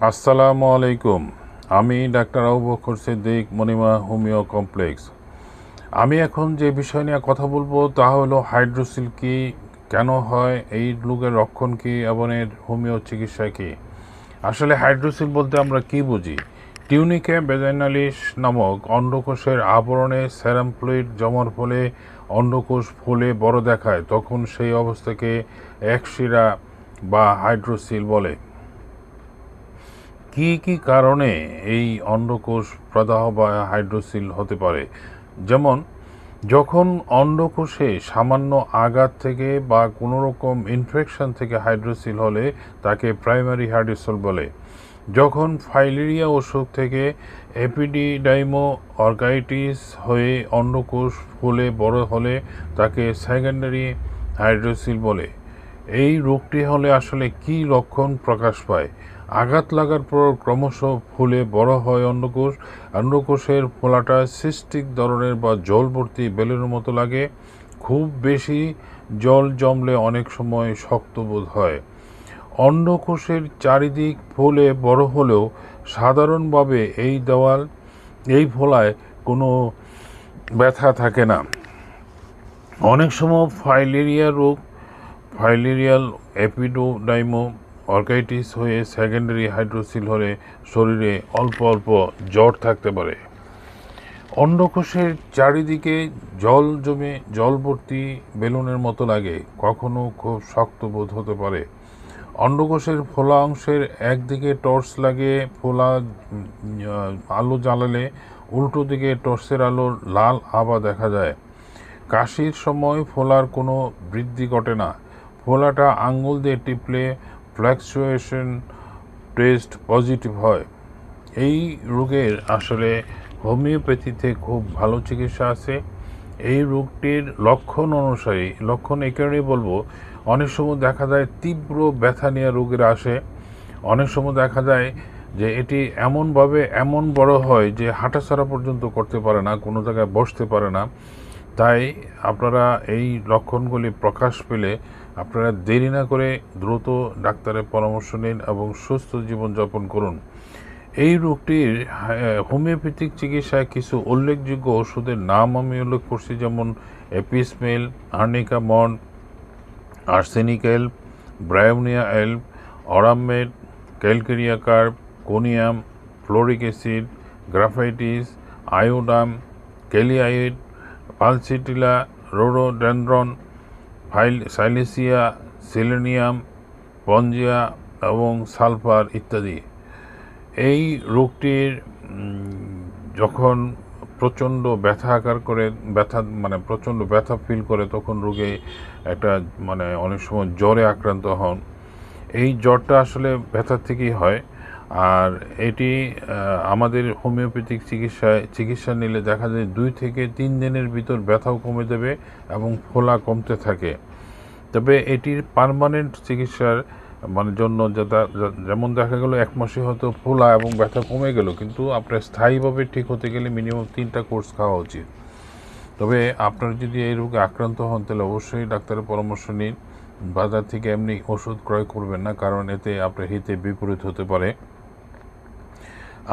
আসসালামু আলাইকুম। আমি doctor Abu Bakr Siddique, Monima homeo complex. আমি এখন যে বিষয় নিয়ে কথা বলবো তা হলো হাইড্রোসিল কি, কেন হয়, এই রোগের লক্ষণ কী এবং এর হোমিও চিকিৎসা কী। আসলে হাইড্রোসিল বলতে আমরা কি বুঝি? টিউনিকে ভ্যাজাইনালিস নামক অন্ডকোষের আবরণে সেরাম ফ্লুইড জমার ফলে অন্ডকোষ ফুলে বড় দেখায়, তখন সেই অবস্থাকে একশিরা বা হাইড্রোসিল বলে। কি কি কারণে এই অন্ডকোষ প্রদাহ বা হাইড্রোসিল হতে পারে? যেমন, যখন অন্ডকোষে সামান্য আঘাত থেকে বা কোনো রকম ইনফেকশন থেকে হাইড্রোসিল হলে তাকে প্রাইমারি হাইড্রোসিল বলে। যখন ফাইলেরিয়া অসুখ থেকে এপিডিডাইমো অর্গাইটিস হয়ে অন্ডকোষ ফুলে বড় হলে তাকে সেকেন্ডারি হাইড্রোসিল বলে। এই রোগটি হলে আসলে কি লক্ষণ প্রকাশ পায়? আঘাত লাগার পর ক্রমশ ফুলে বড় হয় অন্ডকোষ। অন্ডকোষের ফোলাটা সিস্টিক ধরনের বা জল ভর্তি বেলুনের মতো লাগে। খুব বেশি জল জমলে অনেক সময় শক্ত বোধ হয়। অন্ডকোষের চারিদিক ফুলে বড় হলেও সাধারণভাবে এই ফোলায় কোনো ব্যথা থাকে না। অনেক সময় ফাইলেরিয়াল এপিডিডাইমো অর্গাইটিস হয়ে সেকেন্ডারি হাইড্রোসিল হলে শরীরে অল্প অল্প জ্বর থাকতে পারে। অন্ডকোষের চারিদিকে জল জমে জল ভর্তি বেলুনের মতো লাগে, কখনো খুব শক্ত বোধ হতে পারে। অন্ডকোষের ফোলা অংশের একদিকে টর্চ লাগে, ফোলা আলো জ্বালালে উল্টো দিকে টর্চের আলোর লাল আভা দেখা যায়। কাশির সময় ফোলার কোনো বৃদ্ধি ঘটে না। ফোলাটা আঙ্গুল দিয়ে টিপলে ফ্ল্যাকচুয়েশন টেস্ট পজিটিভ হয়। এই রোগের আসলে হোমিওপ্যাথিতে খুব ভালো চিকিৎসা আছে। এই রোগটির লক্ষণ এই কারণেই বলবো, অনেক সময় দেখা যায় তীব্র ব্যথা নিয়ে রোগীরা আসে। অনেক সময় দেখা যায় যে এটি এমন বড় হয় যে হাঁটাচলা পর্যন্ত করতে পারে না, কোনো জায়গায় বসতে পারে না। তাই আপনারা এই লক্ষণগুলি প্রকাশ পেলে আপনারা দেরি না করে দ্রুত ডাক্তারের পরামর্শ নিন এবং সুস্থ জীবনযাপন করুন। এই রোগটির হোমিওপ্যাথিক চিকিৎসায় কিছু উল্লেখযোগ্য ওষুধের নাম আমি উল্লেখ করছি, যেমন এপিসমেল, আর্নিকা মন্ড, আর্সেনিক এল্প, ব্রায়োনিয়া এল্প, aurum met, calcarea carb, conium, fluoric acid, graphites, iodum, ক্যালিয়াইড, pulsatilla, rhododendron, silicea, selenium, spongia এবং সালফার ইত্যাদি। এই রোগটির যখন প্রচণ্ড প্রচণ্ড ব্যথা ফিল করে, তখন রোগে একটা অনেক সময় জ্বরে আক্রান্ত হন। এই জ্বরটা আসলে ব্যথার থেকেই হয়। আর এটি আমাদের হোমিওপ্যাথিক চিকিৎসা নিলে দেখা যায় 2 থেকে 3 দিনের ভিতর ব্যথাও কমে যাবে এবং ফোলা কমতে থাকে। তবে এটির পার্মানেন্ট চিকিৎসার জন্য যেমন দেখা গেল 1 মাসে হয়তো ফোলা এবং ব্যথা কমে গেল, কিন্তু আপনার স্থায়ীভাবে ঠিক হতে গেলে মিনিমাম 3টা কোর্স খাওয়া উচিত। তবে আপনার যদি এই রোগে আক্রান্ত হন তাহলে অবশ্যই ডাক্তারের পরামর্শ নিন। বাজার থেকে এমনি ওষুধ ক্রয় করবেন না, কারণ এতে আপনার হিতে বিপরীত হতে পারে।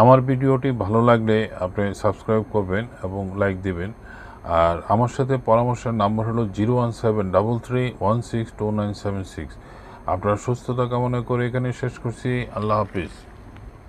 আমার ভিডিওটি ভালো লাগলে আপনি সাবস্ক্রাইব করবেন এবং লাইক দেবেন। আর আমার সাথে পরামর্শের নাম্বার হলো 01733162976। আপনার সুস্থতা কামনা করে এখানে শেষ করছি। আল্লাহ হাফিজ।